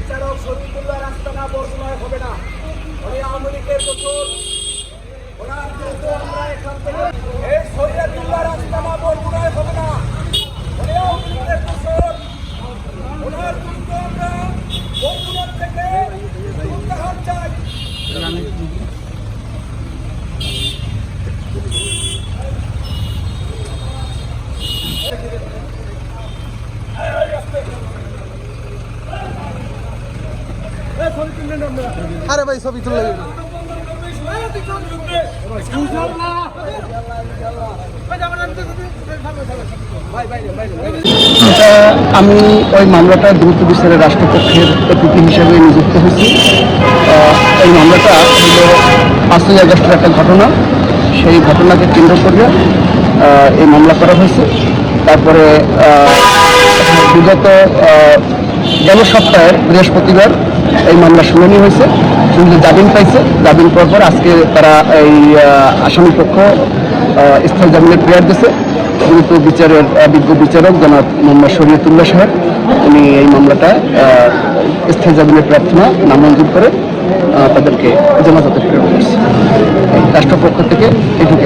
বিচারক শরীফুল্লাহ রাস্তানা বর্ণনায় হবে না। উনি আওয়ামী লীগের দোষর, ওনার দ্রুত আমরা এখান থেকে এই শরীয়তুল্লাহ রাস্তানা বর্ণনায় হবে না। উনি আওয়ামী লীগের দোষর, ওনার দ্রুত আমরা বর্ণনার থেকে প্রত্যাহার চাই। আরে ভাই ছবি তুলে আমি ওই মামলাটা দ্রুত বিচারের রাষ্ট্রপক্ষের অতিথি হিসেবে নিযুক্ত হয়েছি। এই মামলাটা হলো 5ই আগস্টের একটা ঘটনা, সেই ঘটনাকে কেন্দ্র করে এই মামলা করা হয়েছে। তারপরে বিগত গেল সপ্তাহের বৃহস্পতিবার এই মামলা শুনানি হয়েছে, শুনলে জামিন পাইছে। জামিন পাওয়ার পর আজকে তারা এই আসামি পক্ষ স্থায়ী জামিনের প্রেয়ার দিয়েছে। কিন্তু বিচারের বিজ্ঞ বিচারক জনাব মোহাম্মদ শরীয়তুল্লাহ সাহেব উনি এই মামলাটা স্থায়ী জামিনের প্রার্থনা নামঞ্জুর করে তাদেরকে জামাজতে প্রেরণ করেছে। রাষ্ট্রপক্ষ থেকে এটুকু